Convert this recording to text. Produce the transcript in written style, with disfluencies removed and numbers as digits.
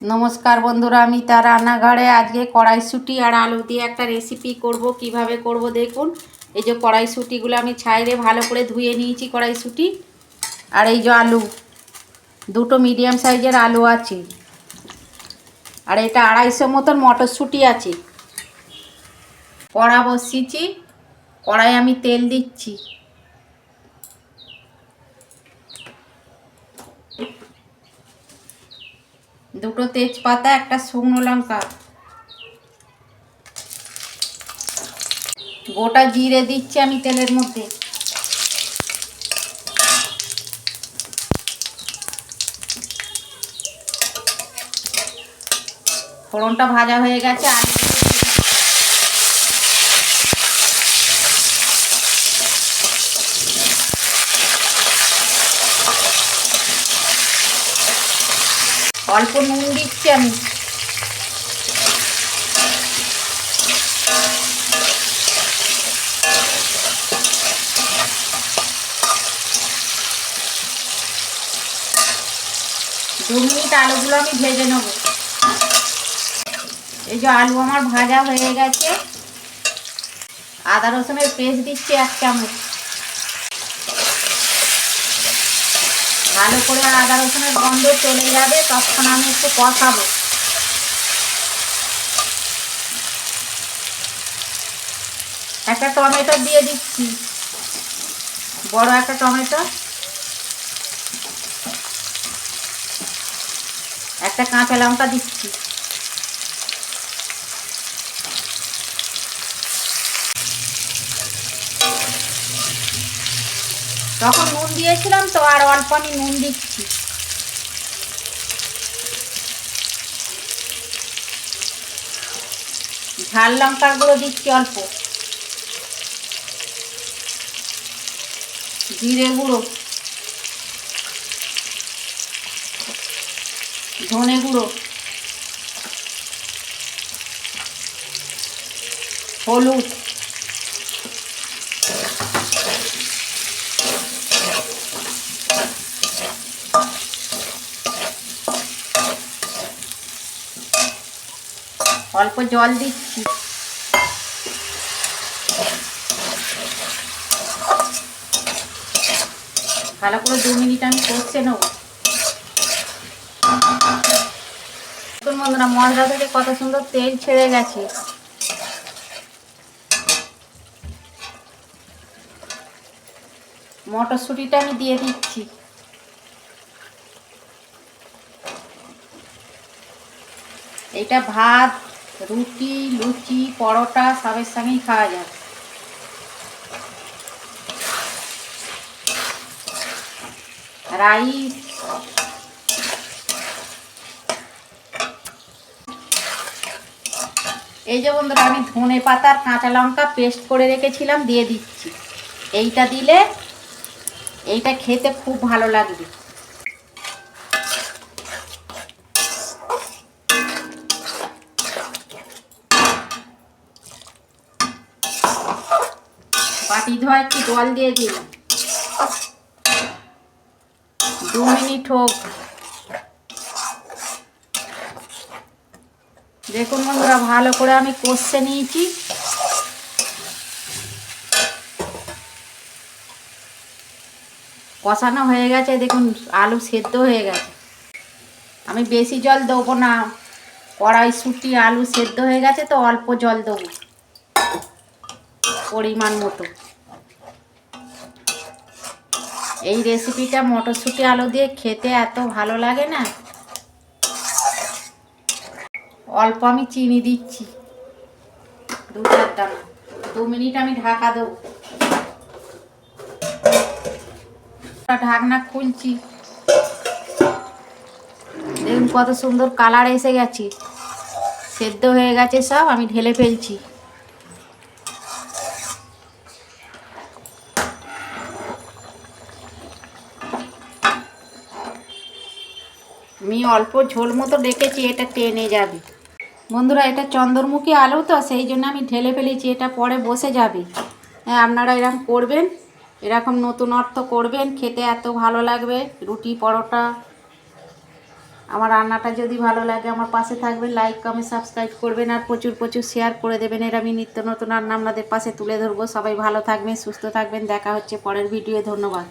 नमस्कार बंधुरा आमी तार रान्नाघरे आज के कड़ाईशुटी और आलू दिए एक रेसिपि करब किभाबे करब देखुन। এই যে কড়াইশুঁটিগুলো আমি ছাইরে ভালো করে ধুয়ে নিয়েছি কড়াইশুঁটি। আর এই যে আলু দুটো মিডিয়াম সাইজের আলু আছে। আর এটা 250 মতন মটরশুঁটি আছে। কড়া বসিয়েছি, কড়াই আমি তেল দিচ্ছি। দুটো তেজপাতা, একটা শুকনো লঙ্কা, গোটা জিরে দিচ্ছি আমি তেলের মধ্যে। ফোড়নটা ভাজা হয়ে গেছে, আলু অল্প নুন দিচ্ছি আমি। দু মিনিট আলুগুলো আমি ভেজে নেব। এই যে আলু আমার ভাজা হয়ে গেছে। আদা রসুনের পেস্ট দিচ্ছি 1 চামচ। ভালো করে আদা রসুনের গন্ধ চলে যাবে, তখন আমি একটু কষাবো। একটা টমেটো দিয়ে দিচ্ছি, বড় একটা টমেটো। একটা কাঁচা লঙ্কা দিচ্ছি। তখন নুন দিয়েছিলাম তো, আর অল্প আমি নুন দিচ্ছি। ঝাল লঙ্কার গুঁড়ো দিচ্ছি অল্প, জিরে গুঁড়ো, ধনে গুঁড়ো, হলুদ, অল্প জল দিচ্ছি। ভালো করে 2 মিনিট আমি কষে নেব। বন্ধুরা মশলা থেকে কত সুন্দর তেল ছেড়ে গেছে। মটরশুঁটিটা আমি দিয়ে দিচ্ছি। এটা ভাত, রুটি, লুচি, পরোটা সবের সঙ্গেই খাওয়া যায়। রাইস। এই যে বন্ধুরা আমি ধনে পাতার কাঁচা লঙ্কা পেস্ট করে রেখেছিলাম দিয়ে দিচ্ছি। এইটা দিলে এইটা খেতে খুব ভালো লাগবে। বাটি ধোয়া একটু জল দিয়ে দিলাম। 2 মিনিট হোক। দেখুন বন্ধুরা ভালো করে আমি কষে নিয়েছি। কষানো হয়ে গেছে, দেখুন আলু সেদ্ধ হয়ে গেছে। আমি বেশি জল দেবো না, কড়াইশুঁটি আলু সেদ্ধ হয়ে গেছে তো অল্প জল দেবো পরিমাণ মতো। এই রেসিপিটা মটরশুঁটি আলু দিয়ে খেতে এত ভালো লাগে না। অল্প আমি চিনি দিচ্ছি, 2-4 দানা। 2 মিনিট আমি ঢাকা দেবো। ঢাকনা খুলছি, দেখুন কত সুন্দর কালার এসে গেছে। সেদ্ধ হয়ে গেছে সব, আমি ঢেলে ফেলছি। আমি অল্প ঝোল মতো রেখেছি, এটা টেনে যাবে। বন্ধুরা এটা চন্দ্রমুখী আলু তো, সেই জন্য আমি ঢেলে ফেলেছি, এটা পরে বসে যাবে। হ্যাঁ আপনারা এরকম করবেন, এরকম নতুনত্ব করবেন, খেতে এত ভালো লাগবে। রুটি, পরোটা আমার রান্নাটা যদি ভালো লাগে আমার পাশে থাকবেন, লাইক কমেন্ট সাবস্ক্রাইব করবেন আর প্রচুর প্রচুর শেয়ার করে দেবেন। এর আমি নিত্য নতুন রান্না আপনাদের পাশে তুলে ধরবো। সবাই ভালো থাকবেন, সুস্থ থাকবেন। দেখা হচ্ছে পরের ভিডিও। ধন্যবাদ।